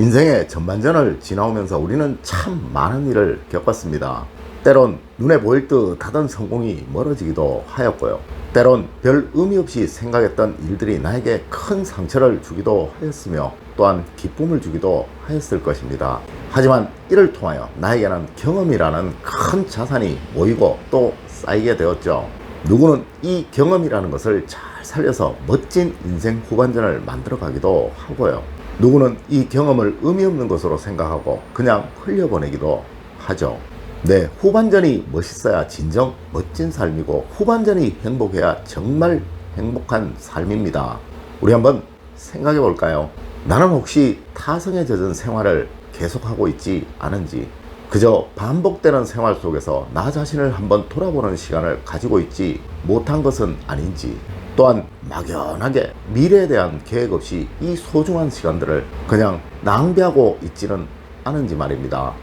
인생의 전반전을 지나오면서 우리는 참 많은 일을 겪었습니다. 때론 눈에 보일 듯 하던 성공이 멀어지기도 하였고요. 때론 별 의미 없이 생각했던 일들이 나에게 큰 상처를 주기도 하였으며 또한 기쁨을 주기도 하였을 것입니다. 하지만 이를 통하여 나에게는 경험이라는 큰 자산이 모이고 또 쌓이게 되었죠. 누구는 이 경험이라는 것을 잘 살려서 멋진 인생 후반전을 만들어 가기도 하고요. 누구는 이 경험을 의미 없는 것으로 생각하고 그냥 흘려보내기도 하죠. 네, 후반전이 멋있어야 진정 멋진 삶이고 후반전이 행복해야 정말 행복한 삶입니다. 우리 한번 생각해 볼까요? 나는 혹시 타성에 젖은 생활을 계속하고 있지 않은지, 그저 반복되는 생활 속에서 나 자신을 한번 돌아보는 시간을 가지고 있지 못한 것은 아닌지, 또한 막연하게 미래에 대한 계획 없이 이 소중한 시간들을 그냥 낭비하고 있지는 않은지 말입니다.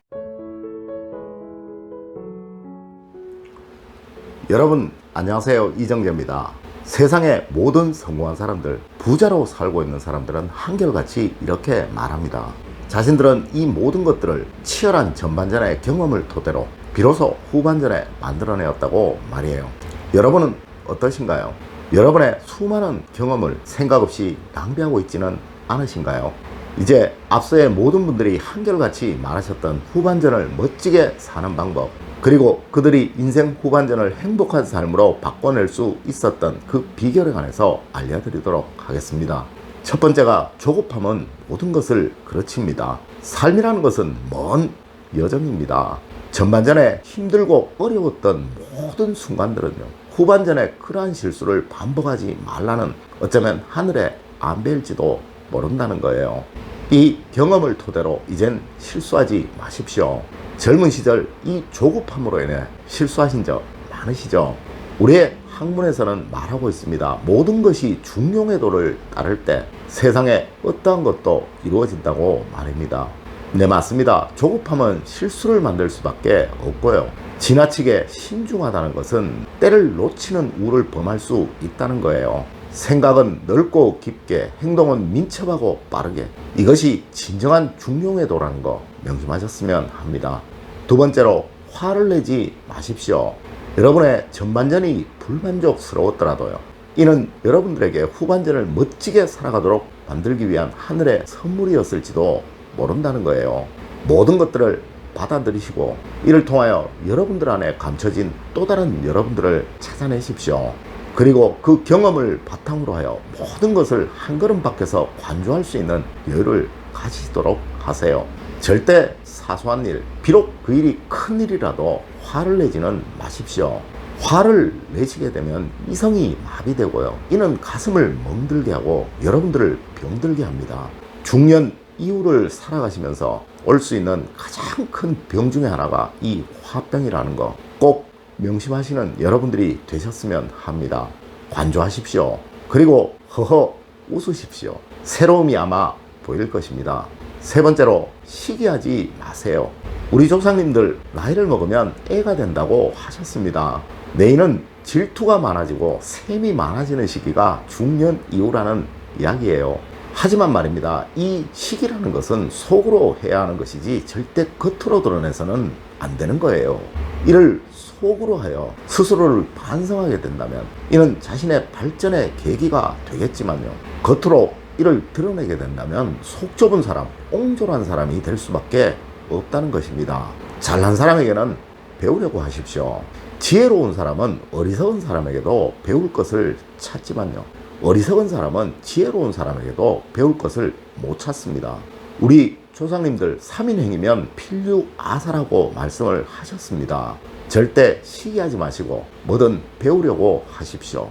여러분 안녕하세요, 이정재입니다. 세상의 모든 성공한 사람들, 부자로 살고 있는 사람들은 한결같이 이렇게 말합니다. 자신들은 이 모든 것들을 치열한 전반전의 경험을 토대로 비로소 후반전에 만들어내었다고 말이에요. 여러분은 어떠신가요? 여러분의 수많은 경험을 생각 없이 낭비하고 있지는 않으신가요? 이제 앞서의 모든 분들이 한결같이 말하셨던 후반전을 멋지게 사는 방법, 그리고 그들이 인생 후반전을 행복한 삶으로 바꿔낼 수 있었던 그 비결에 관해서 알려드리도록 하겠습니다. 첫 번째가 조급함은 모든 것을 그르칩니다. 삶이라는 것은 먼 여정입니다. 전반전에 힘들고 어려웠던 모든 순간들은요, 후반전에 그러한 실수를 반복하지 말라는 어쩌면 하늘의 안배일지도 모른다는 거예요. 이 경험을 토대로 이젠 실수하지 마십시오. 젊은 시절 이 조급함으로 인해 실수하신 적 많으시죠? 우리의 학문에서는 말하고 있습니다. 모든 것이 중용의 도를 따를 때 세상에 어떠한 것도 이루어진다고 말입니다. 네, 맞습니다. 조급함은 실수를 만들 수밖에 없고요. 지나치게 신중하다는 것은 때를 놓치는 우를 범할 수 있다는 거예요. 생각은 넓고 깊게, 행동은 민첩하고 빠르게. 이것이 진정한 중용의 도라는 거 명심하셨으면 합니다. 두 번째로, 화를 내지 마십시오. 여러분의 전반전이 불만족스러웠더라도요, 이는 여러분들에게 후반전을 멋지게 살아가도록 만들기 위한 하늘의 선물이었을지도 모른다는 거예요. 모든 것들을 받아들이시고 이를 통하여 여러분들 안에 감춰진 또 다른 여러분들을 찾아내십시오. 그리고 그 경험을 바탕으로 하여 모든 것을 한 걸음 밖에서 관조할 수 있는 여유를 가지도록 하세요. 절대 사소한 일, 비록 그 일이 큰 일이라도 화를 내지는 마십시오. 화를 내시게 되면 이성이 마비되고요, 이는 가슴을 멍들게 하고 여러분들을 병들게 합니다. 중년 이후를 살아가시면서 올 수 있는 가장 큰 병 중에 하나가 이 화병이라는 거 꼭 명심하시는 여러분들이 되셨으면 합니다. 관조하십시오. 그리고 허허 웃으십시오. 새로움이 아마 보일 것입니다. 세 번째로, 시기하지 마세요. 우리 조상님들 나이를 먹으면 애가 된다고 하셨습니다. 내일은 질투가 많아지고 셈이 많아지는 시기가 중년 이후라는 이야기예요. 하지만 말입니다, 이 시기라는 것은 속으로 해야 하는 것이지 절대 겉으로 드러내서는 안 되는 거예요. 이를 속으로 하여 스스로를 반성하게 된다면 이는 자신의 발전의 계기가 되겠지만요, 겉으로 이를 드러내게 된다면 속 좁은 사람, 옹졸한 사람이 될 수밖에 없다는 것입니다. 잘난 사람에게는 배우려고 하십시오. 지혜로운 사람은 어리석은 사람에게도 배울 것을 찾지만요, 어리석은 사람은 지혜로운 사람에게도 배울 것을 못 찾습니다. 우리 조상님들 3인행이면 필류아사라고 말씀을 하셨습니다. 절대 시기하지 마시고 뭐든 배우려고 하십시오.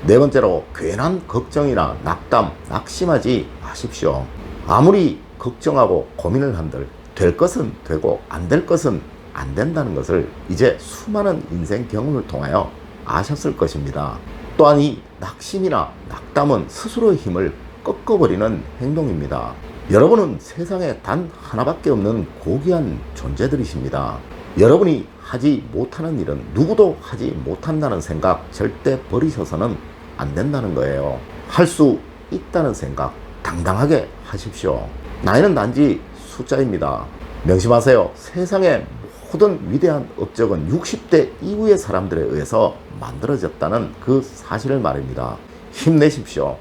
네 번째로, 괜한 걱정이나 낙담, 낙심하지 마십시오. 아무리 걱정하고 고민을 한들 될 것은 되고 안 될 것은 안 된다는 것을 이제 수많은 인생 경험을 통하여 아셨을 것입니다. 또한 이 낙심이나 낙담은 스스로의 힘을 꺾어버리는 행동입니다. 여러분은 세상에 단 하나밖에 없는 고귀한 존재들이십니다. 여러분이 하지 못하는 일은 누구도 하지 못한다는 생각 절대 버리셔서는 안 된다는 거예요. 할 수 있다는 생각 당당하게 하십시오. 나이는 단지 숫자입니다. 명심하세요. 세상의 모든 위대한 업적은 60대 이후의 사람들에 의해서 만들어졌다는 그 사실을 말입니다. 힘내십시오.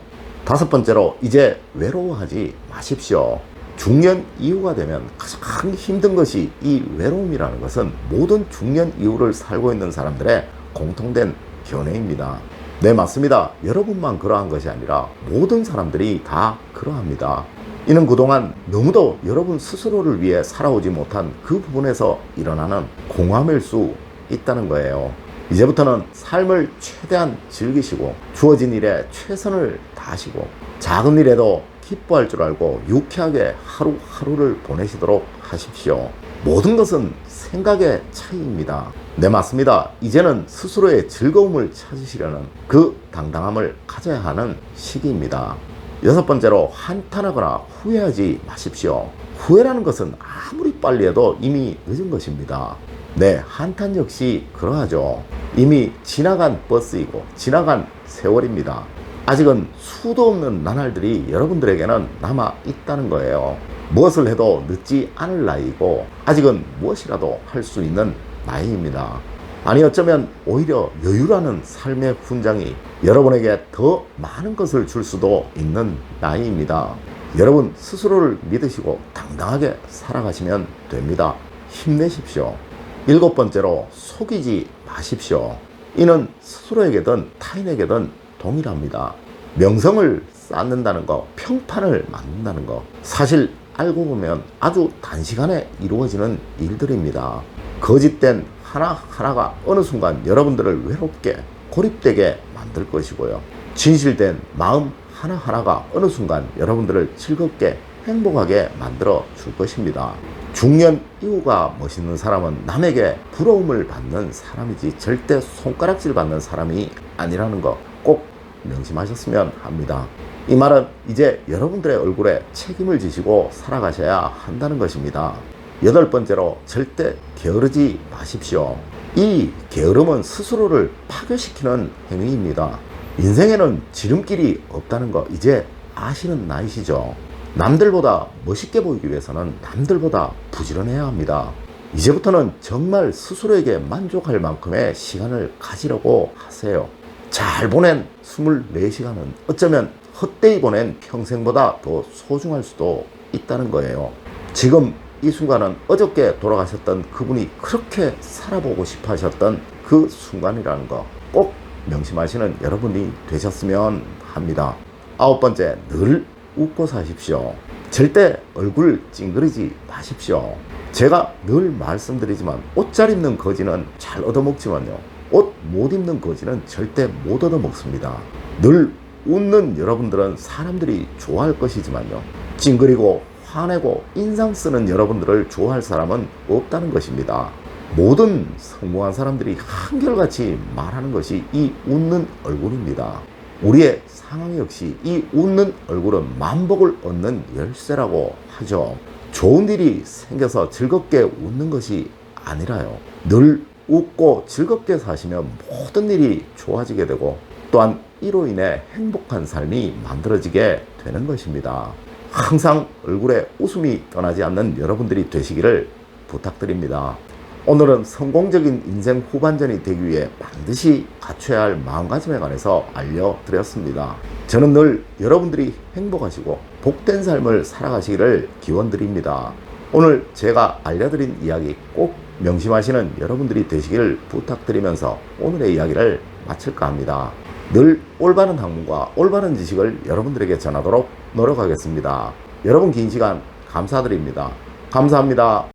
다섯 번째로, 이제 외로워하지 마십시오. 중년 이후가 되면 가장 힘든 것이 이 외로움이라는 것은 모든 중년 이후를 살고 있는 사람들의 공통된 견해입니다. 네, 맞습니다. 여러분만 그러한 것이 아니라 모든 사람들이 다 그러합니다. 이는 그동안 너무도 여러분 스스로를 위해 살아오지 못한 그 부분에서 일어나는 공허함일 수 있다는 거예요. 이제부터는 삶을 최대한 즐기시고 주어진 일에 최선을 다하시고 작은 일에도 기뻐할 줄 알고 유쾌하게 하루하루를 보내시도록 하십시오. 모든 것은 생각의 차이입니다. 네, 맞습니다. 이제는 스스로의 즐거움을 찾으시려는 그 당당함을 가져야 하는 시기입니다. 여섯 번째로, 한탄하거나 후회하지 마십시오. 후회라는 것은 아무리 빨리 해도 이미 늦은 것입니다. 네, 한탄 역시 그러하죠. 이미 지나간 버스이고 지나간 세월입니다. 아직은 수도 없는 나날들이 여러분들에게는 남아 있다는 거예요. 무엇을 해도 늦지 않을 나이이고 아직은 무엇이라도 할 수 있는 나이입니다. 아니, 어쩌면 오히려 여유라는 삶의 훈장이 여러분에게 더 많은 것을 줄 수도 있는 나이입니다. 여러분 스스로를 믿으시고 당당하게 살아가시면 됩니다. 힘내십시오. 일곱 번째로, 속이지 마십시오. 이는 스스로에게든 타인에게든 동일합니다. 명성을 쌓는다는 것, 평판을 만든다는 것, 사실 알고 보면 아주 단시간에 이루어지는 일들입니다. 거짓된 하나하나가 어느 순간 여러분들을 외롭게 고립되게 만들 것이고요. 진실된 마음 하나하나가 어느 순간 여러분들을 즐겁게 행복하게 만들어 줄 것입니다. 중년 이후가 멋있는 사람은 남에게 부러움을 받는 사람이지 절대 손가락질 받는 사람이 아니라는 거 꼭 명심하셨으면 합니다. 이 말은 이제 여러분들의 얼굴에 책임을 지시고 살아가셔야 한다는 것입니다. 여덟 번째로, 절대 게으르지 마십시오. 이 게으름은 스스로를 파괴시키는 행위입니다. 인생에는 지름길이 없다는 거 이제 아시는 나이시죠? 남들보다 멋있게 보이기 위해서는 남들보다 부지런해야 합니다. 이제부터는 정말 스스로에게 만족할 만큼의 시간을 가지려고 하세요. 잘 보낸 24시간은 어쩌면 헛되이 보낸 평생보다 더 소중할 수도 있다는 거예요. 지금 이 순간은 어저께 돌아가셨던 그분이 그렇게 살아보고 싶어 하셨던 그 순간이라는 거 꼭 명심하시는 여러분이 되셨으면 합니다. 아홉 번째, 늘 웃고 사십시오. 절대 얼굴 찡그리지 마십시오. 제가 늘 말씀드리지만 옷 잘 입는 거지는 잘 얻어먹지만요, 옷 못 입는 거지는 절대 못 얻어먹습니다. 늘 웃는 여러분들은 사람들이 좋아할 것이지만요, 찡그리고 화내고 인상 쓰는 여러분들을 좋아할 사람은 없다는 것입니다. 모든 성공한 사람들이 한결같이 말하는 것이 이 웃는 얼굴입니다. 우리의 상황 역시 이 웃는 얼굴은 만복을 얻는 열쇠라고 하죠. 좋은 일이 생겨서 즐겁게 웃는 것이 아니라요, 늘 웃고 즐겁게 사시면 모든 일이 좋아지게 되고 또한 이로 인해 행복한 삶이 만들어지게 되는 것입니다. 항상 얼굴에 웃음이 떠나지 않는 여러분들이 되시기를 부탁드립니다. 오늘은 성공적인 인생 후반전이 되기 위해 반드시 갖춰야 할 마음가짐에 관해서 알려드렸습니다. 저는 늘 여러분들이 행복하시고 복된 삶을 살아가시기를 기원드립니다. 오늘 제가 알려드린 이야기 꼭 명심하시는 여러분들이 되시기를 부탁드리면서 오늘의 이야기를 마칠까 합니다. 늘 올바른 학문과 올바른 지식을 여러분들에게 전하도록 노력하겠습니다. 여러분 긴 시간 감사드립니다. 감사합니다.